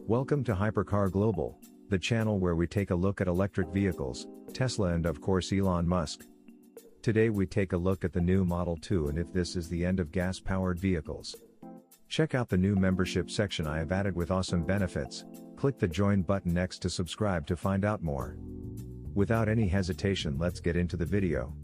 Welcome to Hypercar Global, the channel where we take a look at electric vehicles, Tesla and of course Elon Musk. Today we take a look at the new Model 2 and if this is the end of gas-powered vehicles. Check out the new membership section I have added with awesome benefits. Click the join button next to subscribe to find out more. Without any hesitation, let's get into the video.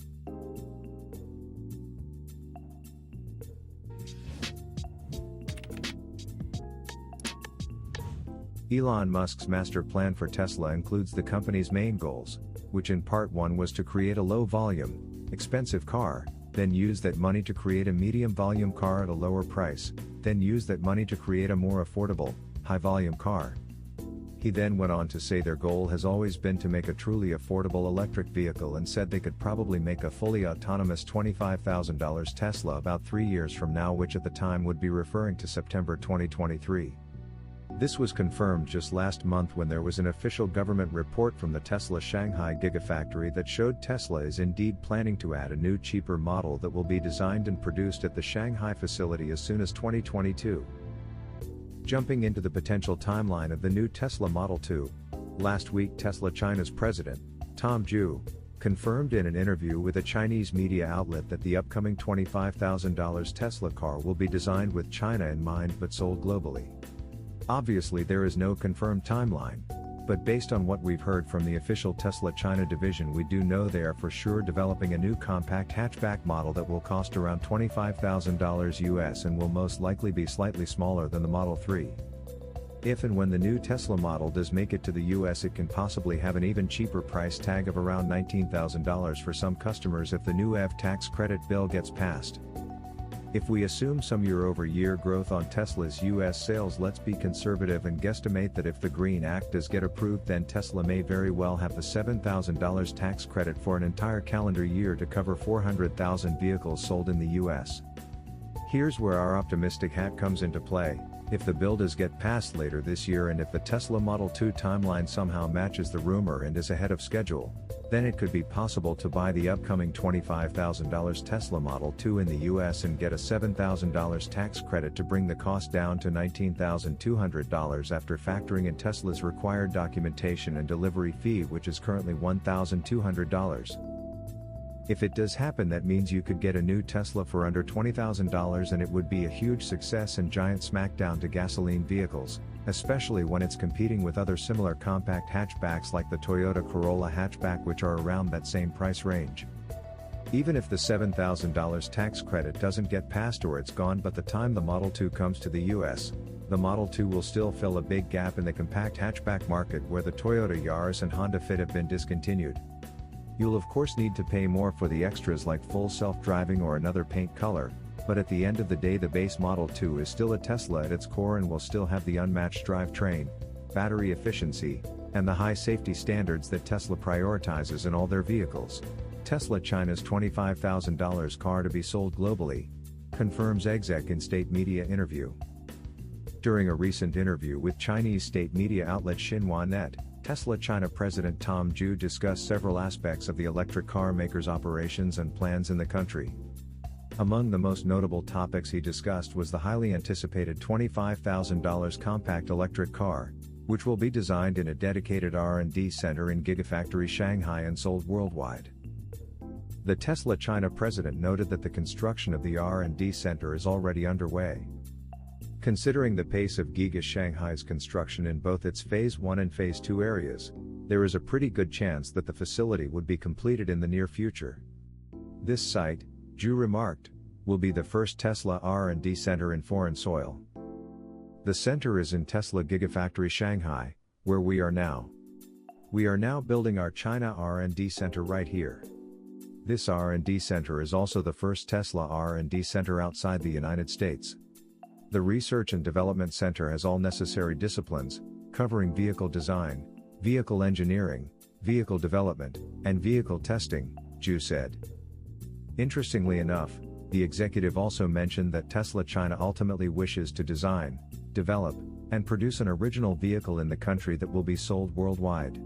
Elon Musk's master plan for Tesla includes the company's main goals, which in part 1 was to create a low-volume, expensive car, then use that money to create a medium-volume car at a lower price, then use that money to create a more affordable, high-volume car. He then went on to say their goal has always been to make a truly affordable electric vehicle and said they could probably make a fully autonomous $25,000 Tesla about 3 years from now, which at the time would be referring to September 2023. This was confirmed just last month when there was an official government report from the Tesla Shanghai Gigafactory that showed Tesla is indeed planning to add a new cheaper model that will be designed and produced at the Shanghai facility as soon as 2022. Jumping into the potential timeline of the new Tesla Model 2, last week Tesla China's president, Tom Zhu, confirmed in an interview with a Chinese media outlet that the upcoming $25,000 Tesla car will be designed with China in mind but sold globally. Obviously there is no confirmed timeline, but based on what we've heard from the official Tesla China division, we do know they are for sure developing a new compact hatchback model that will cost around $25,000 US and will most likely be slightly smaller than the Model 3. If and when the new Tesla model does make it to the US, it can possibly have an even cheaper price tag of around $19,000 for some customers if the new EV tax credit bill gets passed. If we assume some year-over-year growth on Tesla's US sales, let's be conservative and guesstimate that if the Green Act does get approved, then Tesla may very well have the $7,000 tax credit for an entire calendar year to cover 400,000 vehicles sold in the US. Here's where our optimistic hat comes into play. If the bill does get passed later this year and if the Tesla Model 2 timeline somehow matches the rumor and is ahead of schedule, then it could be possible to buy the upcoming $25,000 Tesla Model 2 in the US and get a $7,000 tax credit to bring the cost down to $19,200 after factoring in Tesla's required documentation and delivery fee, which is currently $1,200. If it does happen, that means you could get a new Tesla for under $20,000 and it would be a huge success and giant smackdown to gasoline vehicles, especially when it's competing with other similar compact hatchbacks like the Toyota Corolla hatchback, which are around that same price range. Even if the $7,000 tax credit doesn't get passed or it's gone by the time the Model 2 comes to the US, the Model 2 will still fill a big gap in the compact hatchback market where the Toyota Yaris and Honda Fit have been discontinued. You'll of course need to pay more for the extras like full self-driving or another paint color, but at the end of the day the base Model 2 is still a Tesla at its core and will still have the unmatched drivetrain, battery efficiency, and the high safety standards that Tesla prioritizes in all their vehicles. Tesla China's $25,000 car to be sold globally, confirms exec in state media interview. During a recent interview with Chinese state media outlet Xinhua Net, Tesla China President Tom Zhu discussed several aspects of the electric car maker's operations and plans in the country. Among the most notable topics he discussed was the highly anticipated $25,000 compact electric car, which will be designed in a dedicated R&D center in Gigafactory Shanghai and sold worldwide. The Tesla China president noted that the construction of the R&D center is already underway. Considering the pace of Giga Shanghai's construction in both its Phase 1 and Phase 2 areas, there is a pretty good chance that the facility would be completed in the near future. This site, Zhu remarked, will be the first Tesla R&D center in foreign soil. The center is in Tesla Gigafactory Shanghai, where we are now. We are now building our China R&D center right here. This R&D center is also the first Tesla R&D center outside the United States. The Research and Development Center has all necessary disciplines, covering vehicle design, vehicle engineering, vehicle development, and vehicle testing, Zhu said. Interestingly enough, the executive also mentioned that Tesla China ultimately wishes to design, develop, and produce an original vehicle in the country that will be sold worldwide.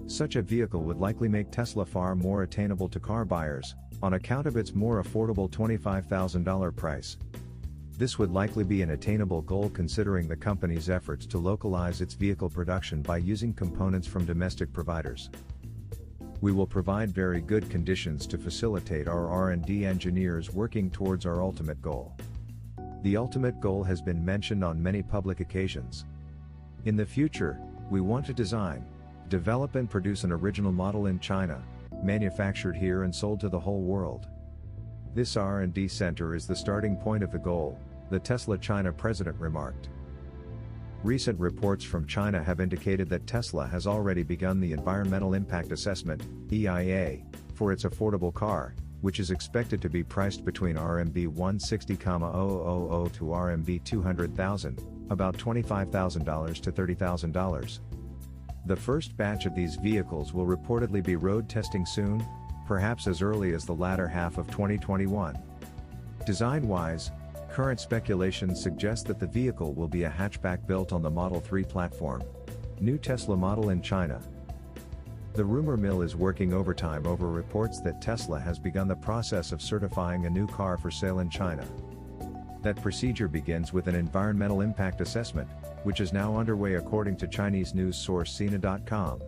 Such a vehicle would likely make Tesla far more attainable to car buyers, on account of its more affordable $25,000 price. This would likely be an attainable goal considering the company's efforts to localize its vehicle production by using components from domestic providers. We will provide very good conditions to facilitate our R&D engineers working towards our ultimate goal. The ultimate goal has been mentioned on many public occasions. In the future, we want to design, develop and produce an original model in China, manufactured here and sold to the whole world. This R&D center is the starting point of the goal, the Tesla China president remarked. Recent reports from China have indicated that Tesla has already begun the Environmental Impact Assessment, EIA, for its affordable car, which is expected to be priced between RMB 160,000 to RMB 200,000, about $25,000 to $30,000. The first batch of these vehicles will reportedly be road testing soon, perhaps as early as the latter half of 2021. Design-wise, current speculation suggests that the vehicle will be a hatchback built on the Model 3 platform. New Tesla model in China. The rumor mill is working overtime over reports that Tesla has begun the process of certifying a new car for sale in China. That procedure begins with an environmental impact assessment, which is now underway according to Chinese news source Sina.com.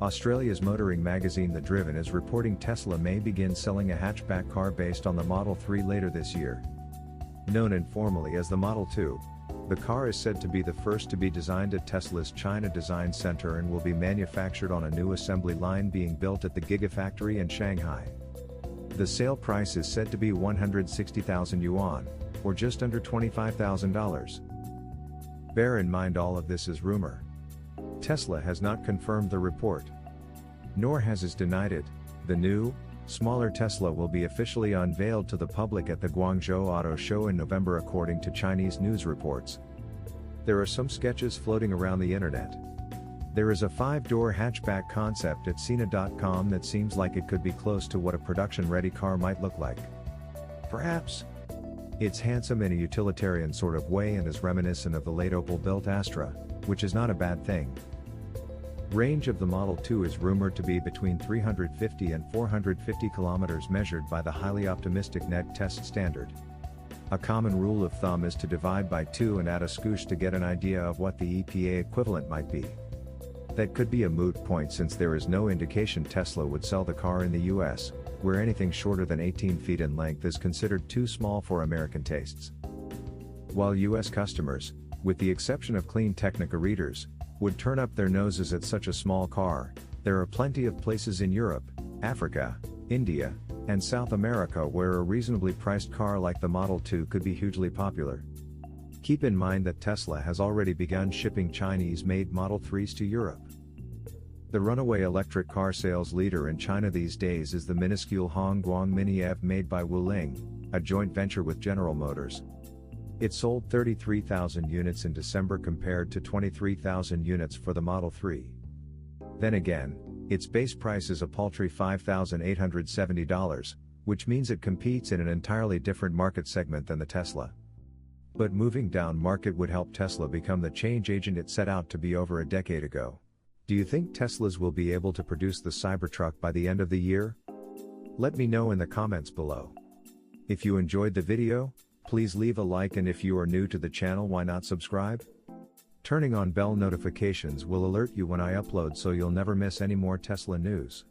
Australia's motoring magazine The Driven is reporting Tesla may begin selling a hatchback car based on the Model 3 later this year. Known informally as the Model 2, the car is said to be the first to be designed at Tesla's China Design Center and will be manufactured on a new assembly line being built at the Gigafactory in Shanghai. The sale price is said to be 160,000 yuan, or just under $25,000. Bear in mind all of this is rumor. Tesla has not confirmed the report. Nor has it denied it. The new, smaller Tesla will be officially unveiled to the public at the Guangzhou Auto Show in November according to Chinese news reports. There are some sketches floating around the internet. There is a 5-door hatchback concept at Sina.com that seems like it could be close to what a production-ready car might look like. Perhaps. It's handsome in a utilitarian sort of way and is reminiscent of the late Opel-built Astra, which is not a bad thing. Range of the Model 2 is rumored to be between 350 and 450 kilometers measured by the highly optimistic net test standard. A common rule of thumb is to divide by 2 and add a scoosh to get an idea of what the EPA equivalent might be. That could be a moot point since there is no indication Tesla would sell the car in the US, where anything shorter than 18 feet in length is considered too small for American tastes. While US customers, with the exception of Clean Technica readers, would turn up their noses at such a small car, there are plenty of places in Europe, Africa, India, and South America where a reasonably priced car like the Model 2 could be hugely popular. Keep in mind that Tesla has already begun shipping Chinese-made Model 3s to Europe. The runaway electric car sales leader in China these days is the minuscule Hongguang Mini EV made by Wuling, a joint venture with General Motors. It sold 33,000 units in December compared to 23,000 units for the Model 3. Then again, its base price is a paltry $5,870, which means it competes in an entirely different market segment than the Tesla. But moving down market would help Tesla become the change agent it set out to be over a decade ago. Do you think Teslas will be able to produce the Cybertruck by the end of the year? Let me know in the comments below. If you enjoyed the video, please leave a like, and if you are new to the channel, why not subscribe? Turning on bell notifications will alert you when I upload so you'll never miss any more Tesla news.